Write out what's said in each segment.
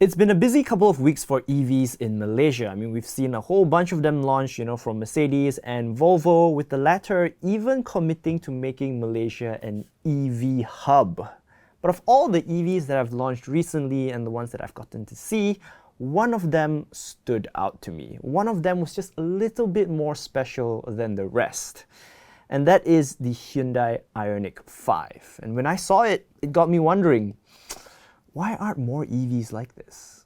It's been a busy couple of weeks for EVs in Malaysia. I mean, we've seen a whole bunch of them launch, from Mercedes and Volvo, with the latter even committing to making Malaysia an EV hub. But of all the EVs that have launched recently and the ones that I've gotten to see, one of them stood out to me. One of them was just a little bit more special than the rest. And that is the Hyundai Ioniq 5. And when I saw it, it got me wondering, why aren't more EVs like this?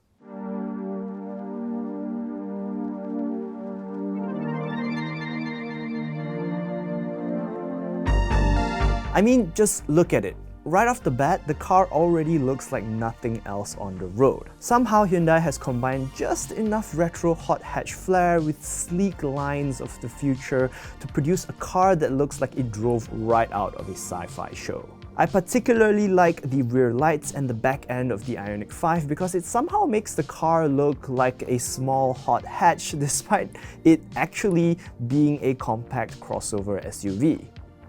I mean, just look at it. Right off the bat, the car already looks like nothing else on the road. Somehow Hyundai has combined just enough retro hot hatch flair with sleek lines of the future to produce a car that looks like it drove right out of a sci-fi show. I particularly like the rear lights and the back end of the Ioniq 5 because it somehow makes the car look like a small hot hatch despite it actually being a compact crossover SUV.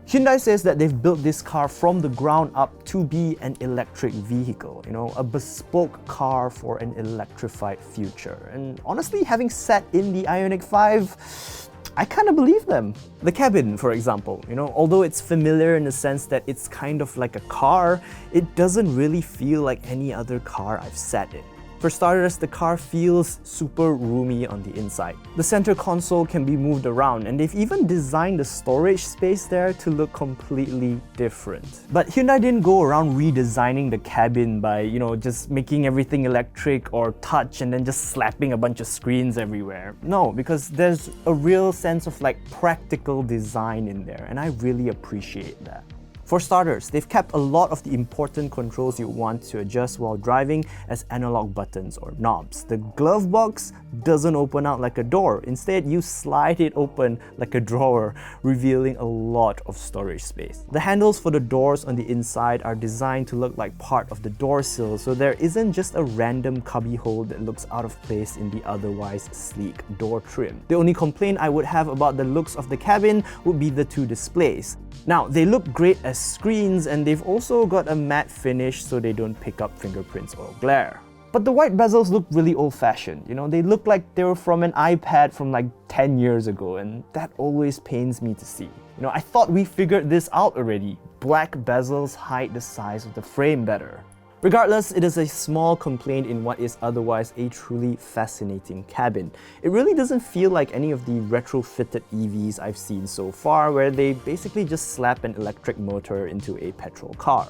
Hyundai says that they've built this car from the ground up to be an electric vehicle, a bespoke car for an electrified future. And honestly, having sat in the Ioniq 5, I kind of believe them. The cabin, for example, although it's familiar in the sense that it's kind of like a car, it doesn't really feel like any other car I've sat in. For starters, the car feels super roomy on the inside. The center console can be moved around, and they've even designed the storage space there to look completely different. But Hyundai didn't go around redesigning the cabin by, just making everything electric or touch and then just slapping a bunch of screens everywhere. No, because there's a real sense of practical design in there, and I really appreciate that. For starters, they've kept a lot of the important controls you want to adjust while driving as analog buttons or knobs. The glove box doesn't open out like a door. Instead, you slide it open like a drawer, revealing a lot of storage space. The handles for the doors on the inside are designed to look like part of the door sill, so there isn't just a random cubbyhole that looks out of place in the otherwise sleek door trim. The only complaint I would have about the looks of the cabin would be the two displays. Now, they look great as screens, and they've also got a matte finish so they don't pick up fingerprints or glare. But the white bezels look really old-fashioned. They look like they were from an iPad from 10 years ago, and that always pains me to see. I thought we figured this out already. Black bezels hide the size of the frame better. Regardless, it is a small complaint in what is otherwise a truly fascinating cabin. It really doesn't feel like any of the retrofitted EVs I've seen so far, where they basically just slap an electric motor into a petrol car.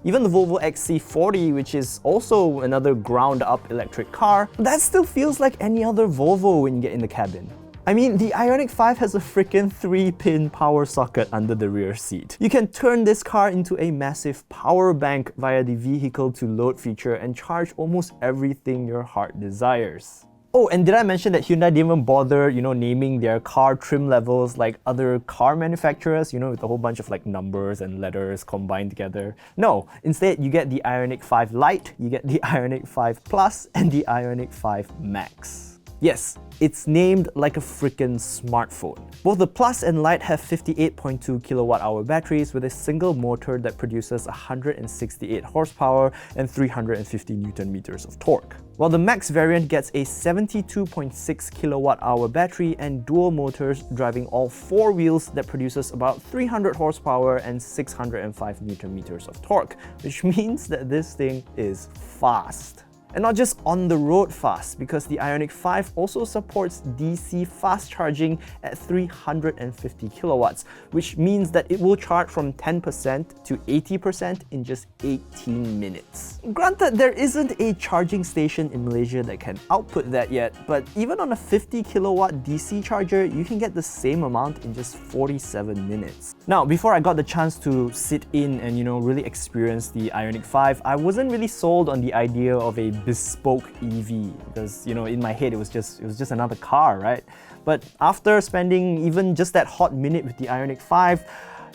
Even the Volvo XC40, which is also another ground-up electric car, that still feels like any other Volvo when you get in the cabin. I mean, the Ioniq 5 has a freaking 3-pin power socket under the rear seat. You can turn this car into a massive power bank via the vehicle-to-load feature and charge almost everything your heart desires. Oh, and did I mention that Hyundai didn't even bother, naming their car trim levels like other car manufacturers, with a whole bunch of numbers and letters combined together? No, instead you get the Ioniq 5 Lite, you get the Ioniq 5 Plus, and the Ioniq 5 Max. Yes, it's named like a freaking smartphone. Both the Plus and Lite have 58.2 kilowatt-hour batteries with a single motor that produces 168 horsepower and 350 Newton-meters of torque. While the Max variant gets a 72.6 kilowatt-hour battery and dual motors driving all four wheels that produces about 300 horsepower and 605 Newton-meters of torque, which means that this thing is fast. And not just on the road fast, because the Ioniq 5 also supports DC fast charging at 350 kilowatts, which means that it will charge from 10% to 80% in just 18 minutes. Granted, there isn't a charging station in Malaysia that can output that yet, but even on a 50 kilowatt DC charger, you can get the same amount in just 47 minutes. Now, before I got the chance to sit in and really experience the Ioniq 5, I wasn't really sold on the idea of a bespoke EV because in my head it was just another car, right? But after spending even just that hot minute with the Ioniq 5,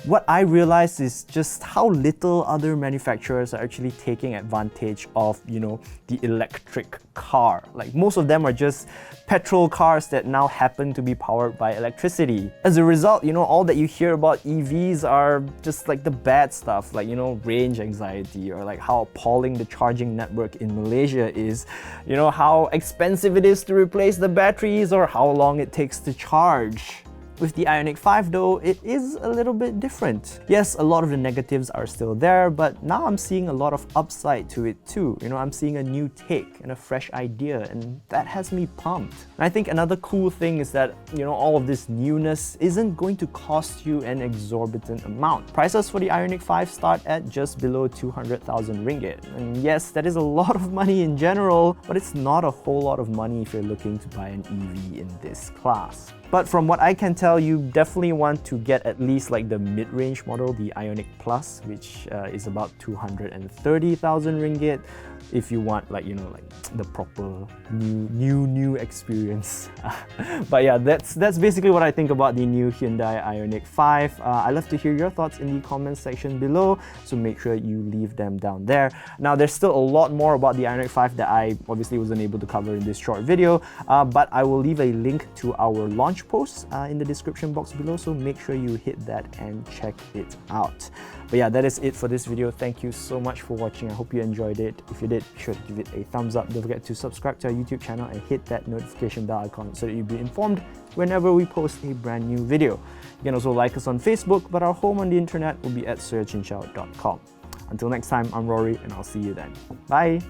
what I realized is just how little other manufacturers are actually taking advantage of, the electric car. Like, most of them are just petrol cars that now happen to be powered by electricity. As a result, all that you hear about EVs are just like the bad stuff, like, range anxiety, or like how appalling the charging network in Malaysia is, how expensive it is to replace the batteries, or how long it takes to charge. With the Ioniq 5 though, it is a little bit different. Yes, a lot of the negatives are still there, but now I'm seeing a lot of upside to it too. I'm seeing a new take and a fresh idea, and that has me pumped. And I think another cool thing is that, all of this newness isn't going to cost you an exorbitant amount. Prices for the Ioniq 5 start at just below 200,000 ringgit. And yes, that is a lot of money in general, but it's not a whole lot of money if you're looking to buy an EV in this class. But from what I can tell, you definitely want to get at least like the mid-range model, the Ioniq Plus, which is about 230,000 ringgit. If you want like the proper new experience. But yeah, that's basically what I think about the new Hyundai Ioniq 5. I'd love to hear your thoughts in the comments section below, so make sure you leave them down there. Now, there's still a lot more about the Ioniq 5 that I obviously wasn't able to cover in this short video, but I will leave a link to our launch post in the description box below, so make sure you hit that and check it out. But yeah, that is it for this video. Thank you so much for watching. I hope you enjoyed it. If you did, be sure to give it a thumbs up. Don't forget to subscribe to our YouTube channel and hit that notification bell icon so that you'll be informed whenever we post a brand new video. You can also like us on Facebook, but our home on the internet will be at searchinshao.com. Until next time, I'm Rory, and I'll see you then. Bye!